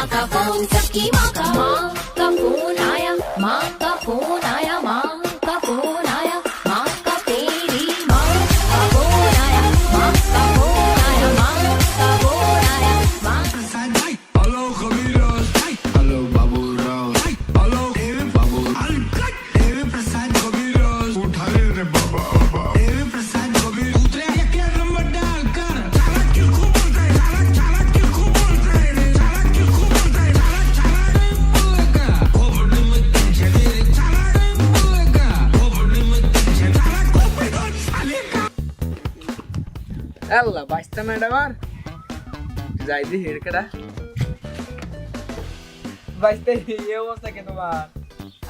का फोन सबकी माँ का फोन आया, माँ का फोन आया, माँ का फोन आया, माँ का तेरी माँ का फोन आया, माँ का फोन आया, माँ का फोन आया, माँ Hello, Kamiros. Hello, Babu Rao. Hello, Babu. Devi Prasad Kamiros. उठा ले रे बाबा. Devi Prasad Kabir. उतरे क्या नंबर डाल कर. चालक की खूब बोलता है. चालक की खूब बोलता है. चालक की खूब बोलता है. चालक बोलेगा. खोपड़ी में टेंशन है. चालक बोलेगा. खोपड़ी में टेंशन. चालक खोपड़ी में साले का. আল্লাহ বাঁচতে ম্যাডাম আর যাই দি হেড়কেটা বাঁচতে এই অবস্থা কে তোমার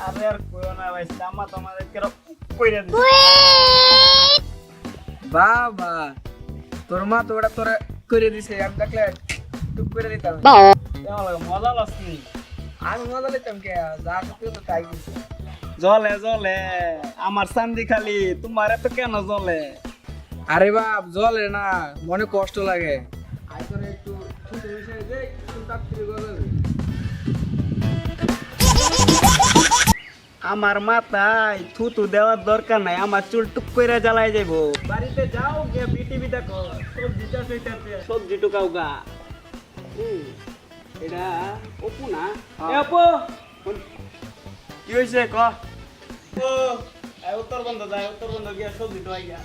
আরে আর কইও না ভাই জামা তোমাদের কেন কইরা দিছে বাবা তোর মা তো ওটা তোরা করে দিছে আমি দেখলে টুক করে দিতাম কেমন লাগে মজা লাগছে আমি মজা লিতাম কে যা করতে তো তাই দিছে জলে জলে আমার চান্দি খালি তোমার এত কেন জলে আরে বাপ জলে না মনে কষ্ট লাগে আই তোরে একটু ছুটে এসে দে একটু তাড়াতাড়ি গলে আমার মাথায় থুতু দেওয়ার দরকার নাই আমার চুল টুক কইরা জ্বালাই যাইবো বাড়িতে যাও গিয়ে বিটিভি দেখো সবজি চাষ হইতাছে সবজি টুকাও গা এটা অপু না এ অপু কি হইছে ক ও উত্তরবঙ্গ যায় উত্তরবঙ্গ গিয়া সবজি টুকাই গা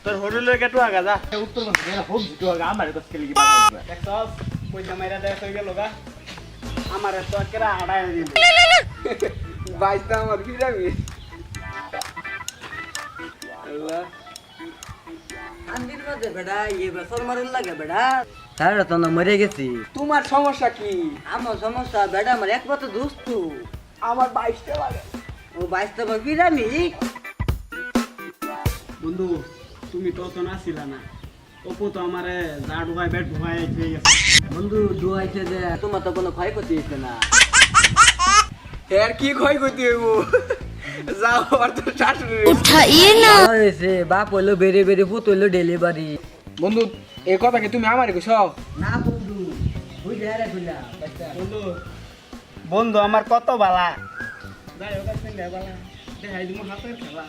তোর হোটেলে গেটু আগা যা উত্তরবঙ্গ গিয়া সবজি টুকা আমার কাছ থেকে লাগি দেখছস পয়সা মাইরা দেয় কই গেল গা আমার এত কেরা আড়াই দিল বাঁচতে আমার কি যাবি আল্লাহ আন্দির মধ্যে বেড়া ইয়ে বেসর মারুন লাগে বেড়া তাহলে তো না মরে গেছি তোমার সমস্যা কি আমার সমস্যা বেড়া আমার একমাত্র দুস্তু আমার বাইশটা লাগে ও বাইশটা বিরামি বন্ধু তুমি তো তো নাছিলা না অপু তো আমারে যা ঢুকাই বেড ঢুকাই দিয়ে গেছে বন্ধু ডুয়াইছে যে তোমার তো কোনো ক্ষয়ক্ষতি হয়েছে না এর কি ক্ষয়ক্ষতি হইব যাও আর তো শাশুড়ি उठाइए ना হয়েছে বাপ হইলো বেড়ে বেড়ে ফুট হইলো ডেলিভারি বন্ধু এই কথা কি তুমি আমারে কইছ না বন্ধু বুঝলে রে বুঝলা বন্ধু বন্ধু আমার কত বালা যাই হোক আছে বালা দেখাই দিমু হাতের খেলা